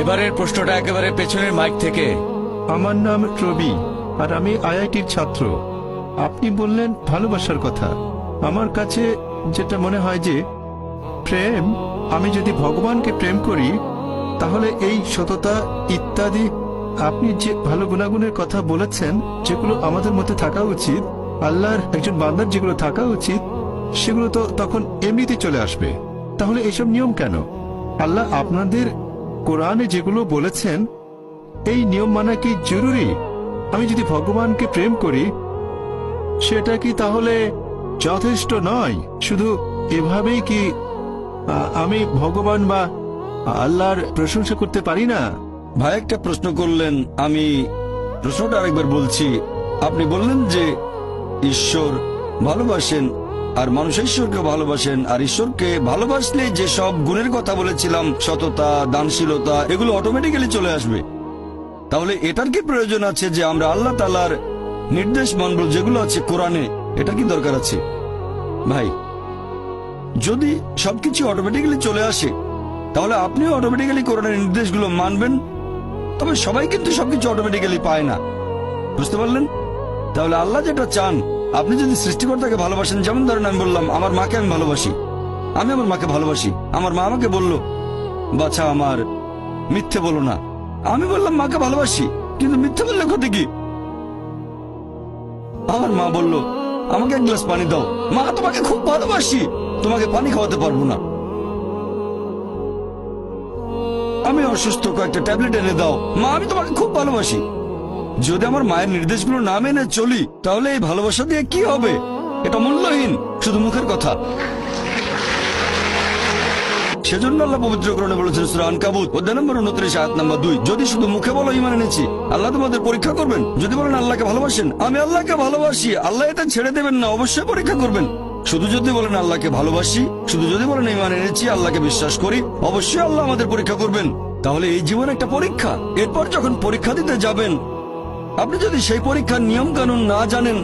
এবারের প্রশ্নটা একেবারে পেছনের মাইক থেকে। আমার নাম রবি, আর আমি আইআইটির ছাত্র। আপনি বললেন ভালোবাসার কথা। আমার কাছে যেটা মনে হয় যে প্রেম, আমি যদি ভগবানকে প্রেম করি তাহলে এই সততা ইত্যাদি আপনি যে ভালো গুণাগুণের কথা বলেছেন, যেগুলো আমাদের মধ্যে থাকা উচিত, আল্লাহর একজন বান্দার যেগুলো থাকা উচিত, সেগুলো তো তখন এমনিতে চলে আসবে। তাহলে এসব নিয়ম কেন? আল্লাহ আপনাদের কোরআনে যেগুলো বলেছেন, এই নিয়ম মানা কি জরুরি? আমি যদি ভগবানকে প্রেম করি, সেটা কি তাহলে যথেষ্ট নয়? শুধু এভাবেই কি আমি ভগবান বা আল্লাহর প্রশংসা করতে পারি না? ভাই একটা প্রশ্ন করলেন, আমি প্রশ্নটা আরেকবার বলছি। আপনি বললেন যে ঈশ্বর ভালোবাসেন আর মানুষ ঈশ্বরকে ভালোবাসেন, আর ঈশ্বরকে ভালোবাসলে যে সব গুণের কথা বলেছিলাম, সততা, দানশীলতা, এগুলো অটোমেটিক্যালি চলে আসবে। তাহলে এটার কি প্রয়োজন আছে যে আমরা আল্লাহ তাআলার নির্দেশ মানব যেগুলো আছে কোরআনে? এটা কি দরকার আছে? ভাই, যদি সবকিছু অটোমেটিক্যালি চলে আসে তাহলে আপনিও অটোমেটিক্যালি কোরআনের নির্দেশগুলো মানবেন। তবে সবাই কিন্তু সবকিছু অটোমেটিক্যালি পায় না, বুঝতে পারলেন? তাহলে আল্লাহ যেটা চান, আপনি যদি সৃষ্টিকর্তাকে ভালোবাসেন, যেমন ধরেন আমি বললাম আমার মাকে আমি ভালোবাসি, আমি আমার মাকে ভালোবাসি। আমার মা আমাকে বলল, বাছা আমার মিথ্যে বলো না। আমি বললাম মাকে ভালোবাসি, কিন্তু মিথ্যে বললে ক্ষতি কি? আমার মা বলল আমাকে এক গ্লাস পানি দাও। মা, তোমাকে খুব ভালোবাসি, তোমাকে পানি খাওয়াতে পারবো না। আমি অসুস্থ, কয়েকটা ট্যাবলেট এনে দাও। মা, আমি তোমাকে খুব ভালোবাসি। যদি আমার মায়ের নির্দেশগুলো না মেনে চলি, তাহলে এই ভালোবাসা দিয়ে কি হবে? এটা মূল্যহীন, শুধু মুখের কথা। সেজন্য আল্লাহ পবিত্র কোরআনে বলেছেন সূরা আনকাবুত অধ্যায় নম্বর 29 আয়াত নম্বর 2, যদি শুধু মুখে বলো ঈমান এনেছি, আল্লাহ তোমাদের পরীক্ষা করবেন। যদি বলেন আল্লাহকে ভালোবাসেন, আমি আল্লাহকে ভালোবাসি, আল্লাহ এটা ছেড়ে দেবেন না, অবশ্যই পরীক্ষা করবেন। শুধু যদি বলেন আল্লাহকে ভালোবাসি, শুধু যদি বলেন ঈমান এনেছি, আল্লাহকে বিশ্বাস করি, অবশ্যই আল্লাহ আমাদের পরীক্ষা করবেন। তাহলে এই জীবন একটা পরীক্ষা। এরপর যখন পরীক্ষা দিতে যাবেন, আপনি যদি সেই পরীক্ষার নিয়ম কানুন না জানেন,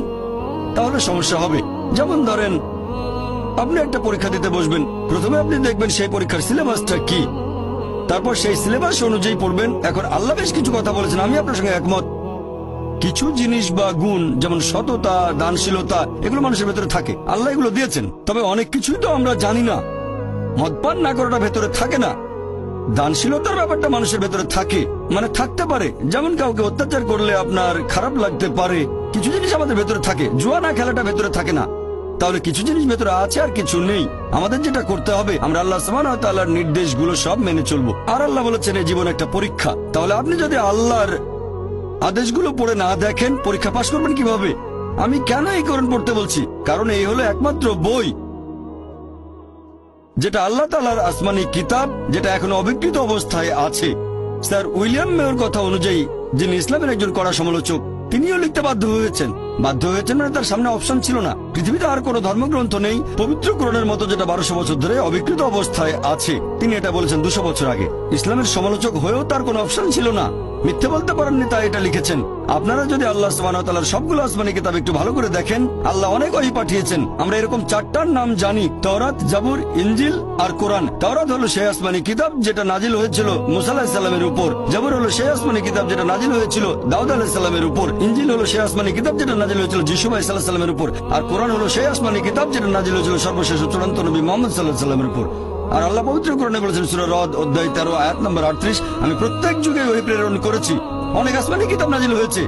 তাহলে সমস্যা হবে। যেমন ধরেন আপনি একটা পরীক্ষা দিতে বসবেন, প্রথমে আপনি দেখবেন সেই পরীক্ষার সিলেবাসটা কি, তারপর সেই সিলেবাস অনুযায়ী পড়বেন। এখন আল্লাহ বেশ কিছু কথা বলেছেন, আমি আপনার সঙ্গে একমত। কিছু জিনিস বা গুণ, যেমন সততা, দানশীলতা, এগুলো মানুষের ভেতরে থাকে, আল্লাহ এগুলো দিয়েছেন। তবে অনেক কিছুই তো আমরা জানি না। মদপান না করাটা ভেতরে থাকে না, দানশীলতার ব্যাপারটা মানুষের ভেতরে থাকে, মানে থাকতে পারে। যেমন কাউকে অত্যাচার করলে আপনার খারাপ লাগতে পারে, কিছু জিনিস আমাদের ভেতরে থাকে। জুয়া না খেলাটা ভেতরে থাকে না। তাহলে কিছু জিনিস ভেতরে আছে আর কিছু নেই। আমাদের যেটা করতে হবে, আমরা আল্লাহ সুবহানাহু ওয়া তাআলার নির্দেশগুলো সব মেনে চলবো। আর আল্লাহ বলেছেন এই জীবন একটা পরীক্ষা। তাহলে আপনি যদি আল্লাহর আদেশগুলো পড়ে না দেখেন, পরীক্ষা পাশ করবেন কিভাবে? আমি কেন এই কোরআন পড়তে বলছি? কারণ এই হলো একমাত্র বই যেটা আল্লাহ তাআলার আসমানি কিতাব, যেটা এখনো অবিকৃত অবস্থায় আছে। স্যার উইলিয়াম মেয়র কথা অনুযায়ী, যিনি ইসলামের একজন কড়া সমালোচক, তিনিও লিখতে বাধ্য হয়েছেন মানে তার সামনে অপশন ছিল না। পৃথিবীতে আর কোনো ধর্মগ্রন্থ নেই পবিত্র কোরআনের মতো, যেটা 1200 বছর ধরে অবিকৃত অবস্থায় আছে। তিনি এটা বলেছেন 200 বছর আগে। ইসলামের সমালোচক হয়েও তার কোনো অপশন ছিল না, মিথ্যে বলতে পারেননি, তাই এটা লিখেছেন। আপনারা যদি আল্লাহ সুবহানাহু ওয়া তাআলার সবগুলো আসমানি কিতাব একটু ভালো করে দেখেন, আল্লাহ অনেক ওহী পাঠিয়েছেন। আমরা এরকম 4টার নাম জানি: তাওরাত, জাবুর, ইনজিল আর কোরআন। তাওরাত হলো সেই আসমানি কিতাব যেটা নাজিল হয়েছিল মুসা আলাইহিস সালামের উপর। জাবুর হলো সেই আসমানি কিতাব যেটা নাজিল হয়েছিল দাউদ আলাইহিস সালামের উপর। ইনজিল হলো সেই আসমানি কিতাব যেটা নাজিল হয়েছিল যিশু আলাইহিস সালামের উপর। আর কোরআন হলো সেই আসমানি কিতাব যেটা নাজিল হয়েছিল সর্বশেষ চূড়ান্ত নবী মুহাম্মদ সাল্লাল্লাহু আলাইহি সাল্লামের উপর। আর আল্লাহ পবিত্র কোরআনে বলেছেন সূরা রদ অধ্যায় 13 আয়াত নম্বর 38, আমি প্রত্যেক যুগে ওহী প্রেরণ করেছি। অনেক আসমানি কিতাব নাজিল হয়েছে,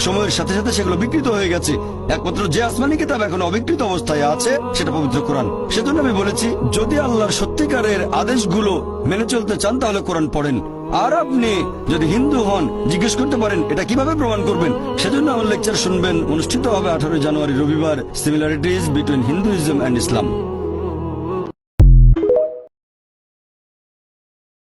সময়ের সাথে সাথে সেগুলো বিকৃত হয়ে গেছে। একমাত্র যে আসমানি কিতাব এখন অবিকৃত অবস্থায় আছে, সেটা পবিত্র কোরআন। সেজন্য আমি বলেছি, যদি আল্লাহর সত্যিকারের আদেশগুলো মেনে চলতে চান, তাহলে কোরআন পড়েন। আর আপনি যদি হিন্দু হন, জিজ্ঞেস করতে পারেন এটা কিভাবে প্রমাণ করবেন। সেজন্য আমার লেকচার শুনবেন, অনুষ্ঠিত হবে 18 জানুয়ারি রবিবার, similarities between Hinduism and Islam.